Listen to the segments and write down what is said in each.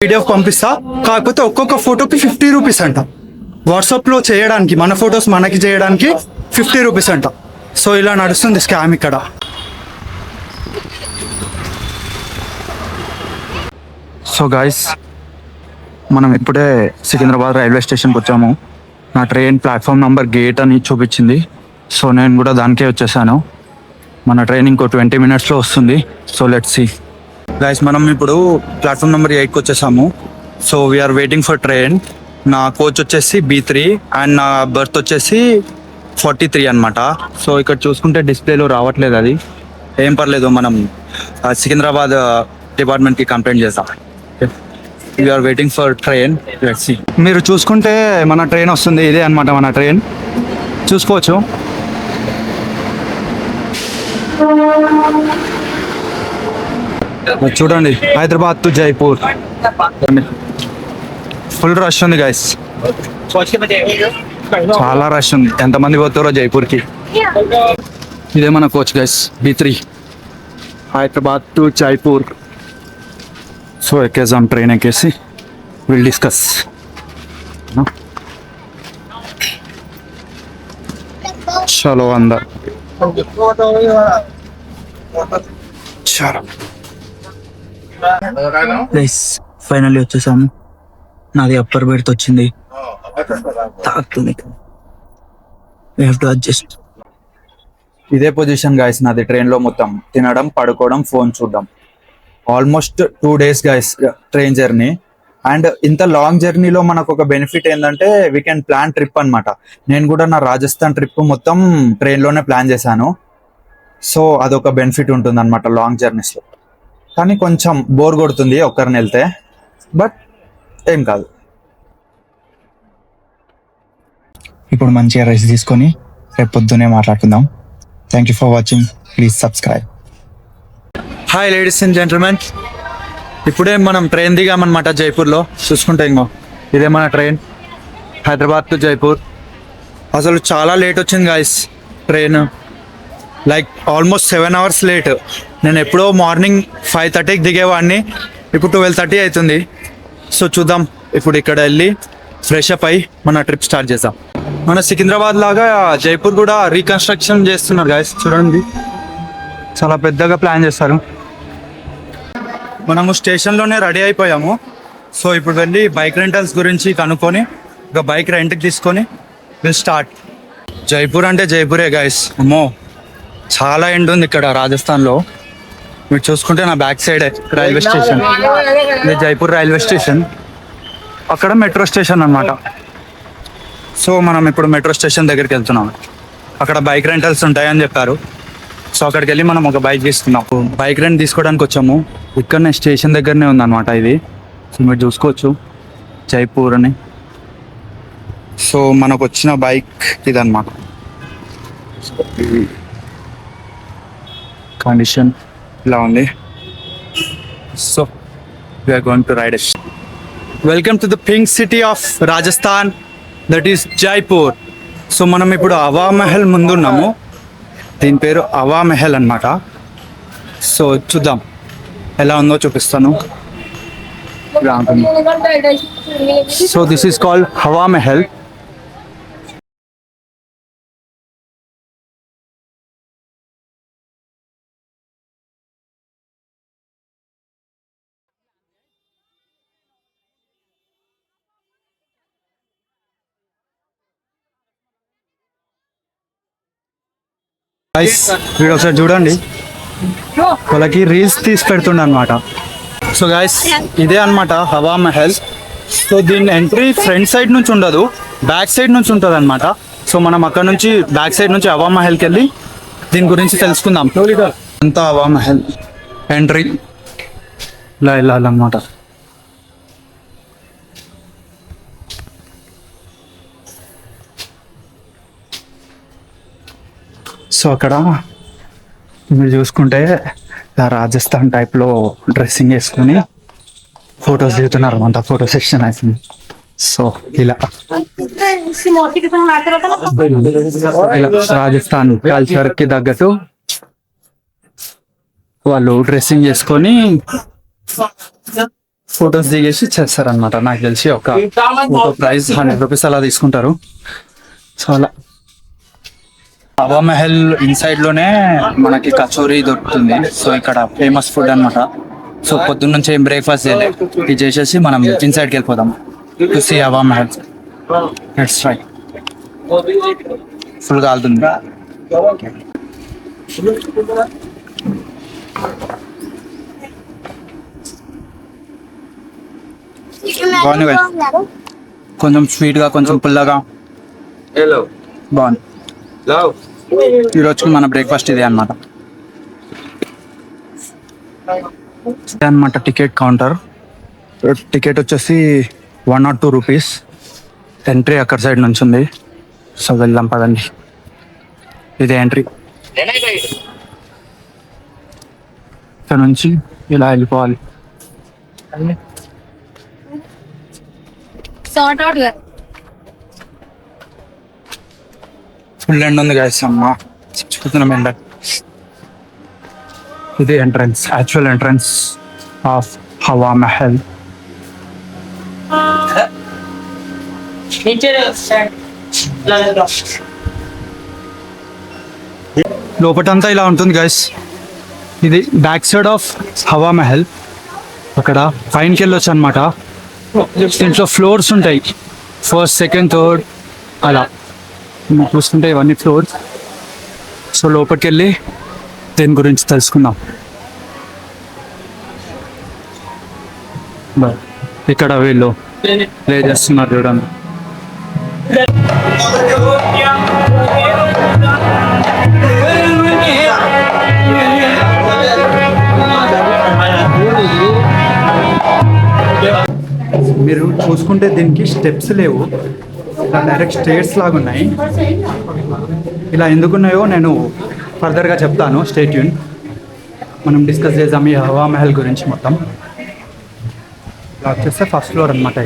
PDF పంపిస్తా. కాకపోతే ఒక్కొక్క ఫోటోకి 50 రూపీస్ అంట. వాట్సాప్లో చేయడానికి, మన ఫొటోస్ మనకి చేయడానికి 50 రూపీస్ అంట. సో ఇలా నడుస్తుంది స్కామ్ ఇక్కడ. సో గైస్, మనం ఇప్పుడే సికింద్రాబాద్ రైల్వే స్టేషన్కి వచ్చాము. నా ట్రైన్ ప్లాట్ఫామ్ నెంబర్ గేట్ అని చూపించింది. సో నేను కూడా దానికే వచ్చేసాను. మన ట్రైన్ ఇంకో 20 minutesలో వస్తుంది. So let's see guys. మనం ఇప్పుడు ప్లాట్ఫామ్ నెంబర్ 8కి వచ్చేసాము. So we're waiting for train. నా కోచ్ వచ్చేసి B3 అండ్ నా బర్త్ వచ్చేసి 43 అనమాట. సో ఇక్కడ చూసుకుంటే డిస్ప్లేలో రావట్లేదు, అది ఏం పర్లేదు, మనం సికింద్రాబాద్ డిపార్ట్మెంట్కి కంప్లైంట్ చేద్దాం. We're waiting for train. Let's see. మీరు చూసుకుంటే మన ట్రైన్ వస్తుంది, ఇదే అనమాట మన ట్రైన్, చూసుకోవచ్చు. చూడండి, Hyderabad to Jaipur. Full rush ఉంది గైస్, చాలా రష్ ఉంది. ఎంతమంది పోతారో జైపూర్కి. ఇదే మన coach guys, B3 Hyderabad to Jaipur. So ఎక్కేసాం, ట్రైన్ ఎక్కేసి విల్ డిస్కస్. చలో అందర్, చలో గైస్, ఫైనల్లీ వచ్చేసాము. నాది అప్పర్ బెర్త్ వచ్చింది, తాకుతుంది. We have to adjust. ఇదే పొజిషన్ గైస్ నాది ట్రైన్లో, మొత్తం తినడం, పడుకోవడం, ఫోన్ చూడడం. Almost 2 days guys train journey. And ఇంత లాంగ్ జర్నీలో మనకు ఒక బెనిఫిట్ ఏంటంటే వీ కెన్ ప్లాన్ ట్రిప్ అనమాట. నేను కూడా నా రాజస్థాన్ ట్రిప్ మొత్తం ట్రైన్లోనే ప్లాన్ చేశాను. సో అదొక బెనిఫిట్ ఉంటుంది అనమాట లాంగ్ జర్నీస్లో. కానీ కొంచెం బోర్ కొడుతుంది ఒక్కరిని వెళ్తే, బట్ ఏం కాదు. ఇప్పుడు మంచిగా రెస్ట్ తీసుకొని రేపు పొద్దునే మాట్లాడుకుందాం. Thank you for watching. Please subscribe. Hi ladies and gentlemen, ఇప్పుడే మనం ట్రైన్ దిగామన్నమాట జైపూర్లో. చూసుకుంటే ఇంకో ఇదే మన ట్రైన్, హైదరాబాద్ టు జైపూర్. అసలు చాలా లేట్ వచ్చింది guys train, like almost 7 hours late. నేను ఎప్పుడో మార్నింగ్ 5:30కి దిగేవాడిని, ఇప్పుడు 12:30 అవుతుంది. సో చూద్దాం, ఇప్పుడు ఇక్కడ వెళ్ళి ఫ్రెష్ అప్ అయ్యి మన ట్రిప్ స్టార్ట్ చేద్దాం. మన సికింద్రాబాద్ లాగా జైపూర్ కూడా రీకన్స్ట్రక్షన్ చేస్తున్నారు గాయస్, చూడండి, చాలా పెద్దగా ప్లాన్ చేస్తారు. మనము స్టేషన్లోనే రెడీ అయిపోయాము. సో ఇప్పుడు వెళ్ళి బైక్ రెంటల్స్ గురించి కనుక్కొని ఒక బైక్ రెంట్కి తీసుకొని విల్ స్టార్ట్. జైపూర్ అంటే జైపూరే గాయస్, అమ్మో చాలా ఎండ్ ఉంది ఇక్కడ రాజస్థాన్లో. మీరు చూసుకుంటే నా బ్యాక్ సైడ్ రైల్వే స్టేషన్, ఇది జైపూర్ రైల్వే స్టేషన్, అక్కడ మెట్రో స్టేషన్ అన్నమాట. సో మనం ఇప్పుడు మెట్రో స్టేషన్ దగ్గరికి వెళ్తున్నాం. అక్కడ బైక్ రెంటల్స్ ఉంటాయని చెప్పారు. సో అక్కడికి వెళ్ళి మనం ఒక బైక్ తీసుకున్నాం. బైక్ రెంట్ తీసుకోవడానికి వచ్చాము. ఇక్కడనే స్టేషన్ దగ్గరనే ఉందన్నమాట ఇది. సో మీరు చూసుకోవచ్చు జైపూర్ అని. సో మనకు వచ్చిన బైక్ ఇదన్నమాట. కండిషన్ ఇలా ఉంది. So we are going to ride it. Welcome to the pink city of Rajasthan, that is Jaipur. So మనం ఇప్పుడు హవా మహల్ ముందున్నాము. దీని పేరు హవా మహల్ అన్నమాట. సో చూద్దాం ఎలా ఉందో చూపిస్తాను. So this is called Hawa Mahal. వీడు ఒకసారి చూడండి, వాళ్ళకి రీల్స్ తీసి పెడుతుండ అనమాట. సో గైస్, ఇదే అనమాట హవా మహల్. సో దీని ఎంట్రీ ఫ్రంట్ సైడ్ నుంచి ఉండదు, బ్యాక్ సైడ్ నుంచి ఉంటుంది అనమాట. సో మనం అక్కడ నుంచి బ్యాక్ సైడ్ నుంచి హవా మహల్కి వెళ్ళి దీని గురించి తెలుసుకుందాం. అంతా హవా మహల్ ఎంట్రీ ఇలా వెళ్ళాలన్నమాట. సో అక్కడ మీరు చూసుకుంటే రాజస్థాన్ టైప్లో డ్రెస్సింగ్ వేసుకొని ఫొటోస్ దిగుతున్నారు. అంతా ఫోటో సెక్షన్ అవుతుంది. సో ఇలా రాజస్థాన్ కల్చర్ కి తగ్గట్టు వాళ్ళు డ్రెస్సింగ్ చేసుకొని ఫొటోస్ దిగేసి చేస్తారనమాట. నాకు తెలిసి ఒక ఫోటో ప్రైస్ ₹100 అలా తీసుకుంటారు. సో అలా హవా మహల్ ఇన్సైడ్ లోనే మనకి కచోరీ దొరుకుతుంది. సో ఇక్కడ ఫేమస్ ఫుడ్ అన్నమాట. సో పొద్దున్న నుంచి ఏం బ్రేక్ఫాస్ట్ చేయలేదు, ఇది చేసేసి మనం ఇన్సైడ్కి వెళ్ళిపోదాం to see Hawa Mahal. Let's try. Full కాలుతుంది. బాగుంది guys. కొంచెం స్వీట్ గా, కొంచెం పుల్లగా బాగుంది. ఈ రోజుకి మన బ్రేక్ఫాస్ట్ ఇదే అన్నమాట. Ticket counter. టికెట్ వచ్చేసి ₹1 or ₹2. ఎంట్రీ అక్కడ సైడ్ నుంచి ఉంది. సో వెళ్దాం పదండి. ఇదే ఎంట్రీ. ఇక్కడ నుంచి ఇలా వెళ్ళిపోవాలి. ఫుల్ ఎండ్ ఉంది గాయస్. అమ్మ చూస్తున్నాం ఎండ. ఇది entrance, actual entrance of Hawa Mahal. లోపటంతా ఇలా ఉంటుంది గైస్. ఇది back side of Hawa Mahal. అక్కడ పైనకి వెళ్ళొచ్చు అనమాట. దీంట్లో ఫ్లోర్స్ ఉంటాయి, 1st, 2nd, 3rd అలా చూస్తుంటే ఇవన్నీ ఫ్లోర్స్. సో లోపలికి వెళ్ళి దీని గురించి తెలుసుకుందాం. ఇక్కడ వీళ్ళు ప్లే చేస్తున్నారు చూడండి. మీరు చూసుకుంటే దీనికి స్టెప్స్ లేవు, ఇలా డైరెక్ట్ స్టేర్స్ లాగా ఉన్నాయి. ఇలా ఎందుకున్నాయో నేను ఫర్దర్గా చెప్తాను. Stay tune. మనం డిస్కస్ చేద్దాం ఈ హవా మహల్ గురించి మొత్తం. ఇలా వచ్చేస్తే ఫస్ట్ ఫ్లోర్ అనమాట.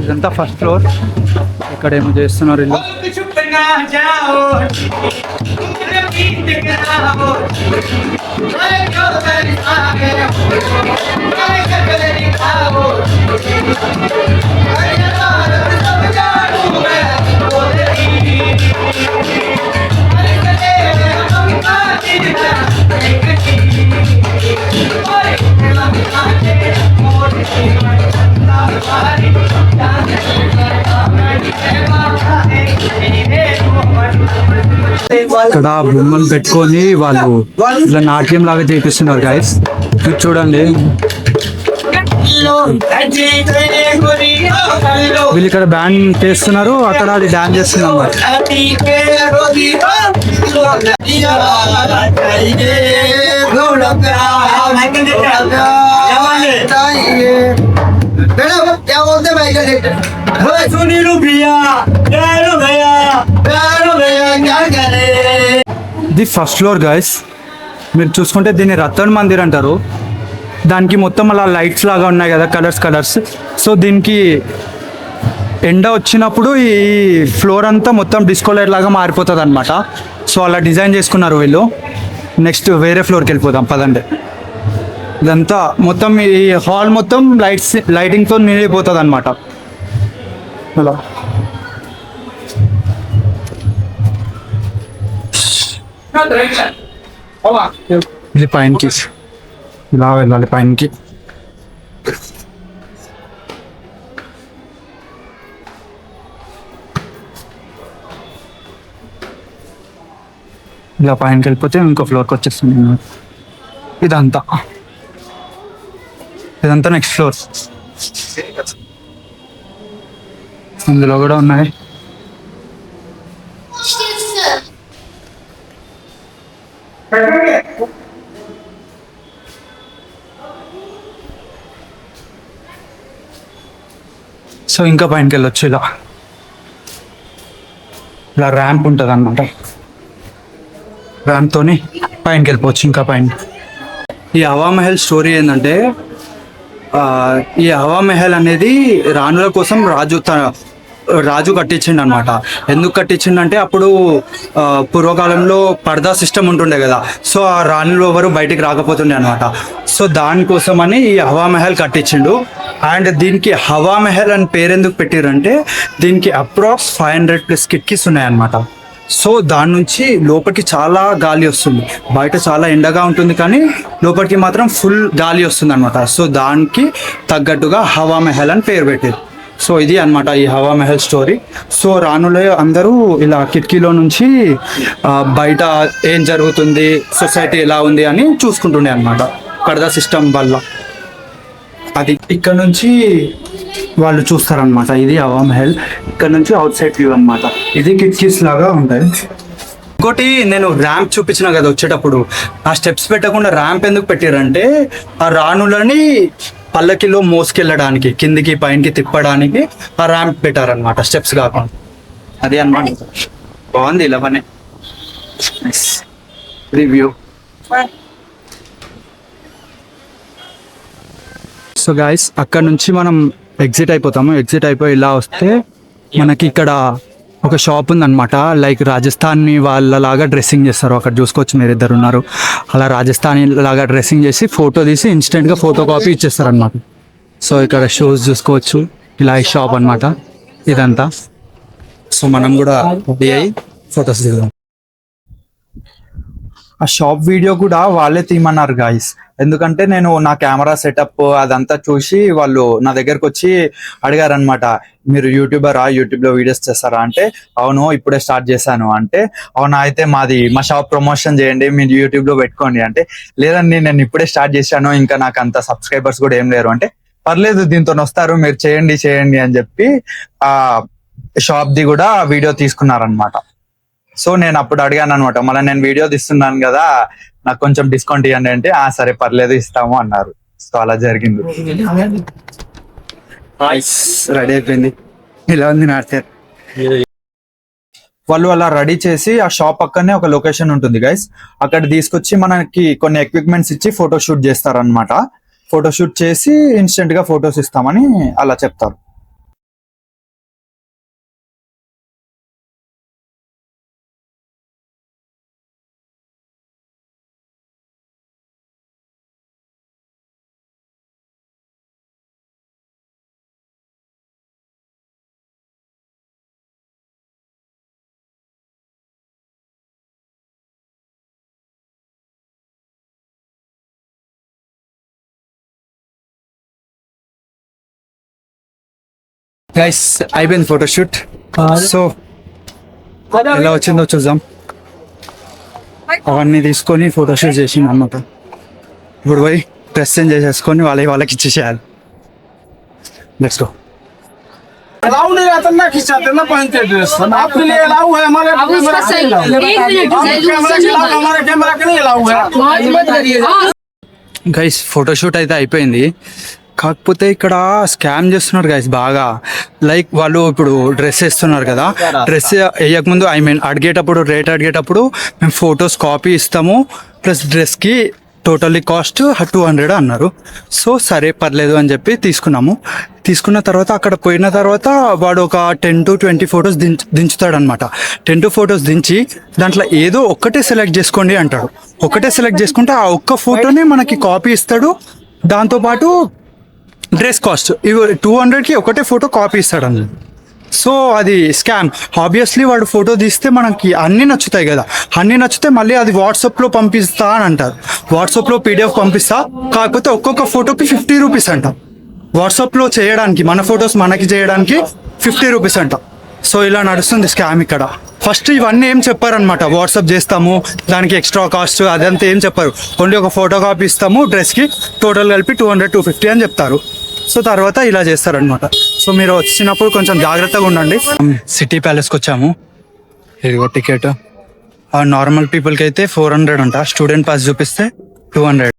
ఇదంతా ఫస్ట్ ఫ్లోర్. ఇక్కడ ఏమో చేస్తున్నారు ఇల్లు. ఇక్కడ బొమ్మలు పెట్టుకొని వాళ్ళు ఇలా నాట్యం లాగా చేపిస్తున్నారు గైస్. చూడండి, వీళ్ళు ఇక్కడ బ్యాండ్ చేస్తున్నారు, అక్కడ అది డాన్స్ చేస్తున్నారు. ఇది ఫస్ట్ ఫ్లోర్ గైస్. మీరు చూసుకుంటే దీన్ని రతన్ మందిర్ అంటారు. దానికి మొత్తం అలా లైట్స్ లాగా ఉన్నాయి కదా, కలర్స్. సో దీనికి ఎండ వచ్చినప్పుడు ఈ ఫ్లోర్ అంతా మొత్తం డిస్కో లైట్ లాగా మారిపోతుంది అనమాట. సో అలా డిజైన్ చేసుకున్నారు వీళ్ళు. నెక్స్ట్ వేరే ఫ్లోర్కి వెళ్ళిపోదాం పదండి. ఇదంతా మొత్తం ఈ హాల్ మొత్తం లైటింగ్తో నిండిపోతుంది అనమాట. అలా ఇది పైనకి ఇలా వెళ్ళాలి. పైనకి ఇలా పైనకి వెళ్ళిపోతే ఇంకో ఫ్లోర్కి వచ్చేస్తుంది. ఇదంతా నెక్స్ట్ ఫ్లోర్. ఇందులో కూడా ఉన్నాయి. సో ఇంకా పైనకి వెళ్ళొచ్చు. ఇలా ర్యాంప్ ఉంటుంది అన్నమాట. ర్యాంప్తోని పైనకి వెళ్ళిపోవచ్చు ఇంకా పైన. ఈ హవా మహల్ స్టోరీ ఏంటంటే, ఈ హవా మహల్ అనేది రాణుల కోసం రాజు రాజు కట్టించిండు అనమాట. ఎందుకు కట్టించిండంటే అప్పుడు పూర్వకాలంలో పర్దా సిస్టమ్ ఉంటుండే కదా, సో ఆ రాణులు ఎవరు బయటికి రాకపోతుండే అనమాట. సో దానికోసమని ఈ హవా మహల్ కట్టించిండు. అండ్ దీనికి హవా మహల్ అని పేరు ఎందుకు పెట్టిరంటే దీనికి అప్రాక్స్ 500+ కిటికీస్ ఉన్నాయన్నమాట. సో దాని నుంచి లోపలికి చాలా గాలి వస్తుంది. బయట చాలా ఎండగా ఉంటుంది కానీ లోపలికి మాత్రం ఫుల్ గాలి వస్తుంది అనమాట. సో దానికి తగ్గట్టుగా హవా మహల్ అని పేరు పెట్టారు. సో ఇది అన్నమాట ఈ హవా మహల్ స్టోరీ. సో రాణులే అందరూ ఇలా కిటికీలో నుంచి బయట ఏం జరుగుతుంది, సొసైటీ ఎలా ఉంది అని చూసుకుంటుండే అనమాట పరదా సిస్టమ్ వల్ల. అది ఇక్కడ నుంచి వాళ్ళు చూస్తారనమాట. ఇది హవా మహల్. ఇక్కడ నుంచి అవుట్ సైడ్ వ్యూ అనమాట. ఇది కిటికీస్ లాగా ఉంటాయి. ఇంకోటి నేను ర్యాంప్ చూపించిన కదా వచ్చేటప్పుడు, ఆ స్టెప్స్ పెట్టకుండా ర్యాంప్ ఎందుకు పెట్టారంటే ఆ రాణులని పల్లకిలో మోసుకెళ్ళడానికి కిందికి పైనకి తిప్పడానికి ఆ ర్యాంప్ పెట్టారనమాట, స్టెప్స్ కాకుండా. అదే అనమాట. బాగుంది ఇలా పని. రివ్యూ. సో గైస్ అక్కడ నుంచి మనం ఎగ్జిట్ అయిపోతాము. ఎగ్జిట్ అయిపోయి ఇలా వస్తే మనకి ఇక్కడ ఒక షాప్ ఉందన్నమాట. లైక్ రాజస్థానీ వాళ్ళలాగా డ్రెస్సింగ్ చేస్తారు. అక్కడ చూసుకోవచ్చు, మీరు ఇద్దరు ఉన్నారు. అలా రాజస్థానీ లాగా డ్రెస్సింగ్ చేసి ఫోటో తీసి ఇన్స్టెంట్గా ఫోటో కాపీ ఇచ్చేస్తారు అనమాట. సో ఇక్కడ షూస్ చూసుకోవచ్చు. ఇలా ఈ షాప్ అనమాట ఇదంతా. సో మనం కూడా రెడీ అయ్యి ఫొటోస్ దిగుదాం. ఆ షాప్ వీడియో కూడా వాళ్ళే తీయమన్నారు గాయస్. ఎందుకంటే నేను నా కెమెరా సెటప్ అదంతా చూసి వాళ్ళు నా దగ్గరకు వచ్చి అడిగారనమాట, మీరు యూట్యూబరా, యూట్యూబ్లో వీడియోస్ చేస్తారా అంటే అవును ఇప్పుడే స్టార్ట్ చేశాను అంటే, అవునా అయితే మా షాప్ ప్రమోషన్ చేయండి, మీరు యూట్యూబ్లో పెట్టుకోండి అంటే, లేదండి నేను ఇప్పుడే స్టార్ట్ చేశాను, ఇంకా నాకు అంత సబ్స్క్రైబర్స్ కూడా ఏం లేరు అంటే, పర్లేదు దీంతో వస్తారు, మీరు చేయండి అని చెప్పి ఆ షాప్ది కూడా వీడియో తీసుకున్నారనమాట. సో నేను అప్పుడు అడిగాను అనమాట, మళ్ళీ నేను వీడియో తీస్తున్నాను కదా నాకు కొంచెం డిస్కౌంట్ ఇవ్వండి అంటే, సరే పర్లేదు ఇస్తాము అన్నారు. సో అలా జరిగింది. రెడీ అయిపోయింది. ఇలా ఉంది నా హెయిర్. వాళ్ళు అలా రెడీ చేసి ఆ షాప్ పక్కనే ఒక లొకేషన్ ఉంటుంది గైస్, అక్కడ తీసుకొచ్చి మనకి కొన్ని ఎక్విప్మెంట్స్ ఇచ్చి ఫోటోషూట్ చేస్తారనమాట. ఫోటోషూట్ చేసి ఇన్స్టెంట్ గా ఫొటోస్ ఇస్తామని అలా చెప్తారు. గైస్ అయిపోయింది ఫోటోషూట్. సో ఎలా వచ్చిందో చూద్దాం. అవన్నీ తీసుకొని ఫోటోషూట్ చేసింది అన్నమాట. ఇప్పుడు పోయి డ్రెస్ చేంజ్ చేసేసుకొని వాళ్ళకి ఇచ్చేసేయాలి. Let's go. अलाउ नहीं रहता ना, खिंचाते ना पहनते ड्रेस। आपके लिए अलाउ है, हमारे कैमरा के नहीं अलाउ है। గైస్ ఫోటోషూట్ అయితే అయిపోయింది. కాకపోతే ఇక్కడ స్కామ్ చేస్తున్నారు గైస్ బాగా. లైక్ వాళ్ళు ఇప్పుడు డ్రెస్ వేస్తున్నారు కదా, డ్రెస్ వేయకముందు అడిగేటప్పుడు రేట్ అడిగేటప్పుడు మేము ఫొటోస్ కాపీ ఇస్తాము ప్లస్ డ్రెస్కి టోటల్లీ కాస్ట్ 200 అన్నారు. సో సరే పర్లేదు అని చెప్పి తీసుకున్న తర్వాత అక్కడ పోయిన తర్వాత వాడు ఒక 10 to 20 ఫొటోస్ దించుతాడు అనమాట. 10 to ఫొటోస్ దించి దాంట్లో ఏదో ఒక్కటే సెలెక్ట్ చేసుకోండి అంటాడు. ఒక్కటే సెలెక్ట్ చేసుకుంటే ఆ ఒక్క ఫోటోని మనకి కాపీ ఇస్తాడు. దాంతోపాటు డ్రెస్ కాస్ట్ 200కి ఒకటే ఫోటో కాపీ ఇస్తాడు అన్నమాట. సో అది స్కామ్. ఆబ్వియస్లీ వాడు ఫోటో తీస్తే మనకి అన్నీ నచ్చుతాయి కదా, అన్నీ నచ్చితే మళ్ళీ అది వాట్సాప్లో పంపిస్తా అని అంటారు. వాట్సాప్లో PDF పంపిస్తా, కాకపోతే ఒక్కొక్క ఫోటోకి 50 రూపీస్ అంట. వాట్సాప్లో చేయడానికి, మన ఫొటోస్ మనకి చేయడానికి 50 రూపీస్ అంట. సో ఇలా నడుస్తుంది స్కామ్ ఇక్కడ. ఫస్ట్ ఇవన్నీ ఏం చెప్పారనమాట, వాట్సాప్ చేస్తాము దానికి ఎక్స్ట్రా కాస్ట్ అదంతా ఏం చెప్పారు. ఓన్లీ ఒక ఫోటో కాపీ ఇస్తాము, డ్రెస్కి టోటల్ కలిపి 200-250 అని చెప్తారు. సో తర్వాత ఇలా చేస్తారనమాట. సో మీరు వచ్చినప్పుడు కొంచెం జాగ్రత్తగా ఉండండి. సిటీ ప్యాలెస్కి వచ్చాము. ఇదిగో టికెట్. నార్మల్ పీపుల్కి అయితే 400 అంట, స్టూడెంట్ పాస్ చూపిస్తే 200.